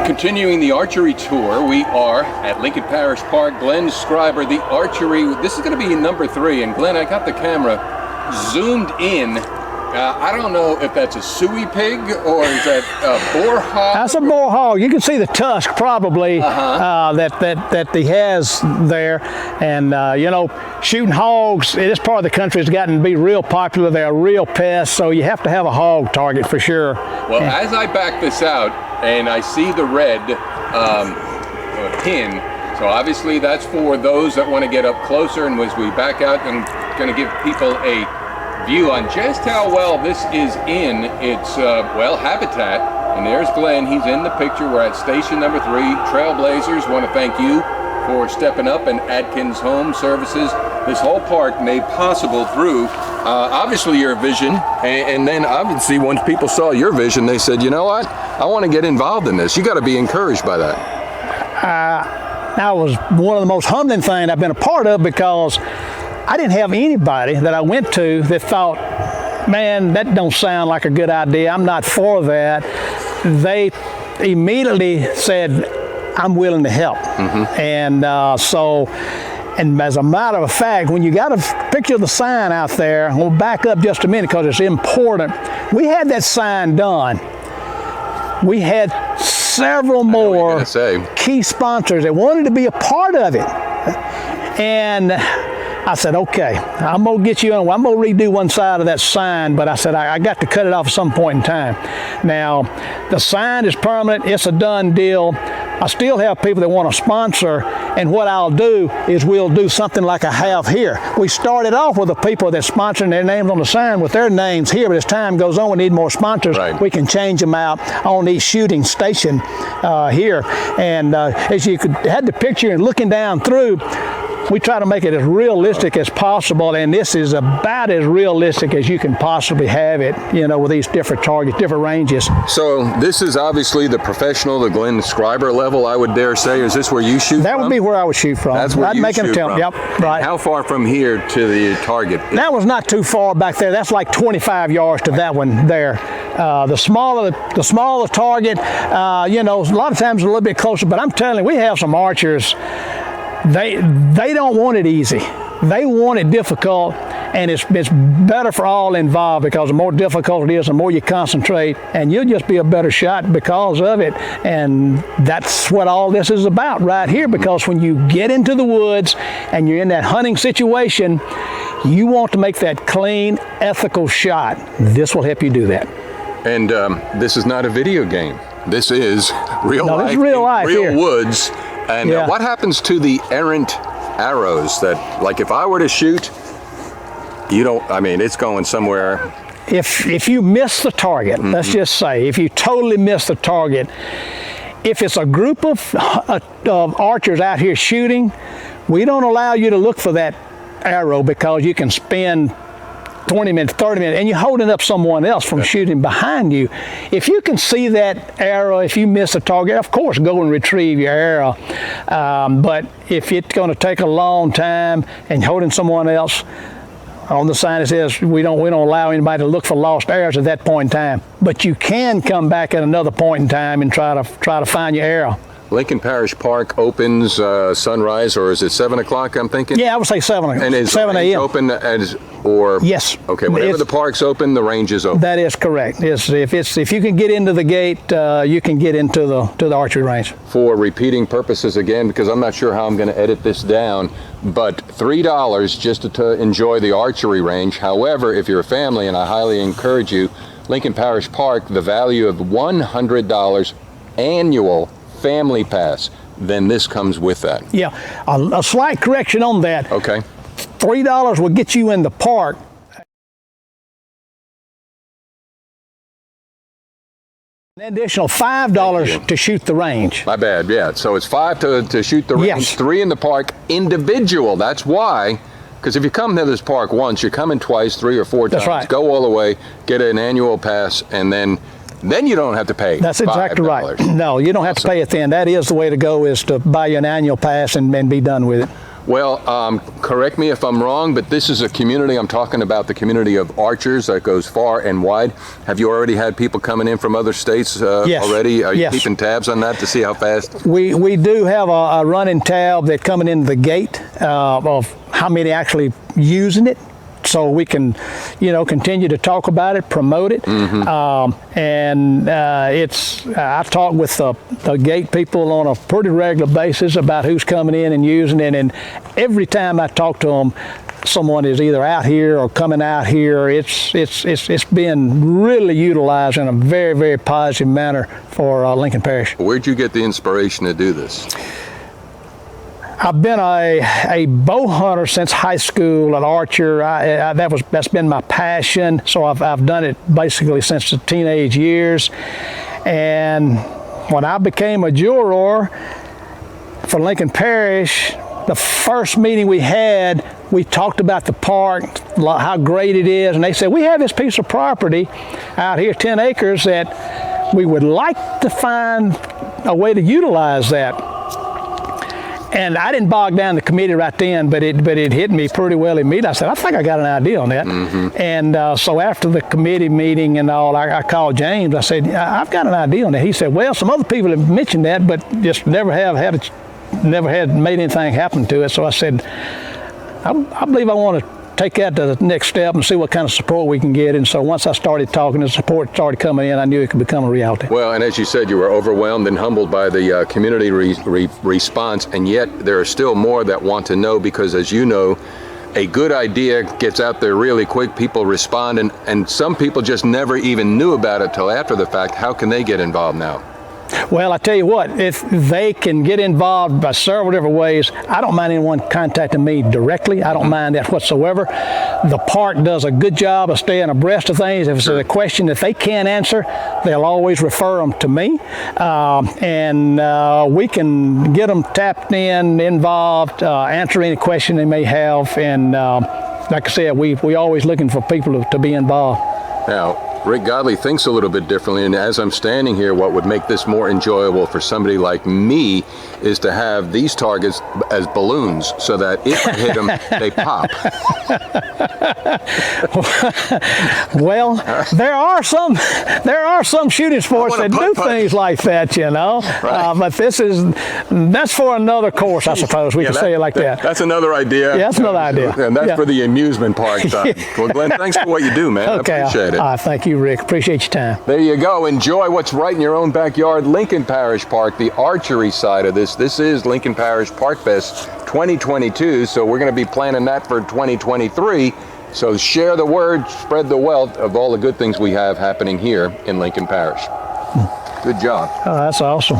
Continuing the archery tour, we are at Lincoln Parish Park. Glenn Scriber, the archery. This is going to be number 3. And Glenn, I got the camera zoomed in. I don't know if that's a suey pig or is that a boar hog? That's a boar hog. You can see the tusk probably that he has there. And you know, shooting hogs in this part of the country has gotten to be real popular. They're a real pest, so you have to have a hog target for sure. Well, as I back this out and I see the red pin, so obviously that's for those that want to get up closer. And as we back out, I'm going to give people a view on just how well this is in its well, habitat. And there's Glenn. He's in the picture. We're at station number 3. Trailblazers, want to thank you for stepping up, and Atkins Home Services. This whole park made possible through obviously your vision, and then obviously once people saw your vision, they said, you know what, I want to get involved in this. You got to be encouraged by that. That was one of the most humbling things I've been a part of, because I didn't have anybody that I went to that thought, man, that don't sound like a good idea. I'm not for that. They immediately said, I'm willing to help. And and as a matter of fact, when you got a picture of the sign out there, we'll back up just a minute because it's important. We had that sign done. We had several more key sponsors that wanted to be a part of it. And I said, okay, I'm gonna get you on. I'm gonna redo one side of that sign, but I said I got to cut it off at some point in time. Now, the sign is permanent. It's a done deal. I still have people that want to sponsor, and what I'll do is we'll do something like I have here. We started off with the people that sponsoring their names on the sign with their names here, but as time goes on, we need more sponsors. We can change them out on each shooting station here. And as you had the picture and looking down through, we try to make it as realistic as possible, and this is about as realistic as you can possibly have it, you know, with these different targets, different ranges. So this is obviously the professional, the Glenn Scriber level, I would dare say. Is this where you shoot That from? would be where I would shoot from. That's where I'd you make an shoot attempt. from. Yep, right. How far from here to the target? That was not too far back there. That's like 25 yards to that one there. The smaller target, you know, a lot of times a little bit closer, but I'm telling you, we have some archers. They don't want it easy. They want it difficult, and it's better for all involved, because the more difficult it is, the more you concentrate, and you'll just be a better shot because of it. And that's what all this is about right here, because when you get into the woods and you're in that hunting situation, you want to make that clean, ethical shot. This will help you do that. And this is not a video game. This is real life. This is real life real here. Woods. And what happens to the errant arrows that, like, if I were to shoot, you don't, I mean, it's going somewhere. If you miss the target, let's just say, if you totally miss the target, if it's a group of archers out here shooting, we don't allow you to look for that arrow, because you can spend 20 minutes, 30 minutes, and you're holding up someone else from shooting behind you. If you can see that arrow, if you miss a target, of course, go and retrieve your arrow. But if it's going to take a long time and holding someone else, on the sign it says we don't allow anybody to look for lost arrows at that point in time. But you can come back at another point in time and try to find your arrow. Lincoln Parish Park opens sunrise, or is it 7 o'clock, I'm thinking? Yeah, I would say 7 a.m. And is 7 a.m. open as, or? Yes. Okay, whenever the park's open, the range is open. That is correct. If you can get into the gate, you can get into the archery range. For repeating purposes again, because I'm not sure how I'm going to edit this down, but $3 just to enjoy the archery range. However, if you're a family, and I highly encourage you, Lincoln Parish Park, the value of $100 annual family pass, then this comes with that. Yeah, a slight correction on that. Okay. $3 will get you in the park. An additional $5 to shoot the range. My bad, yeah. So it's $5 to shoot the range, Yes. $3 in the park, individual. That's why, because if you come to this park once, you're coming twice, 3 or 4 times. That's right. Go all the way, get an annual pass, and then you don't have to pay. That's exactly right. No, you don't have to pay it then. That is the way to go, is to buy you an annual pass and be done with it. Well, correct me if I'm wrong, but this is a community, I'm talking about the community of archers that goes far and wide. Have you already had people coming in from other states Yes. already? Are you Yes. keeping tabs on that to see how fast? We do have a running tab that coming into the gate of how many actually using it, so we can, continue to talk about it, promote it. I talk with the gate people on a pretty regular basis about who's coming in and using it, and every time I talk to them, someone is either out here or coming out here. It's been really utilized in a very, very positive manner for Lincoln Parish. Where'd you get the inspiration to do this? I've been a bow hunter since high school, an archer. That's been my passion. So I've done it basically since the teenage years. And when I became a juror for Lincoln Parish, the first meeting we had, we talked about the park, how great it is, and they said, we have this piece of property out here, 10 acres, that we would like to find a way to utilize that. And I didn't bog down the committee right then, but it hit me pretty well immediately. I said, I think I got an idea on that. And so after the committee meeting and all, I called James. I said, I've got an idea on that. He said, well, some other people have mentioned that, but just never had made anything happen to it. So I said, I believe I want to take that to the next step and see what kind of support we can get. And so once I started talking, the support started coming in, I knew it could become a reality. Well, and as you said, you were overwhelmed and humbled by the community response, and yet there are still more that want to know, because as you know, a good idea gets out there really quick, people respond, and some people just never even knew about it till after the fact. How can they get involved now? Well, I tell you what, if they can get involved by several different ways, I don't mind anyone contacting me directly. I don't mind that whatsoever. The park does a good job of staying abreast of things. If it's a question that they can't answer, they'll always refer them to me. And we can get them tapped in, involved, answer any question they may have. And like I said, we always looking for people to be involved. Now, Rick Godley thinks a little bit differently, and as I'm standing here, what would make this more enjoyable for somebody like me is to have these targets as balloons, so that if I hit them, they pop. Well, there are some shooting sports that do things like that, Right. But that's for another course, I suppose we can say it like that. That's another idea. Yeah, that's another idea. And that's for the amusement park side. Well, Glenn, thanks for what you do, man. Okay. I appreciate it. Thank you, Rick. Appreciate your time. There you go. Enjoy what's right in your own backyard. Lincoln Parish Park, the archery side of this. This is Lincoln Parish Park Fest 2022, so we're going to be planning that for 2023. So share the word, spread the wealth of all the good things we have happening here in Lincoln Parish. Good job. Oh, that's awesome.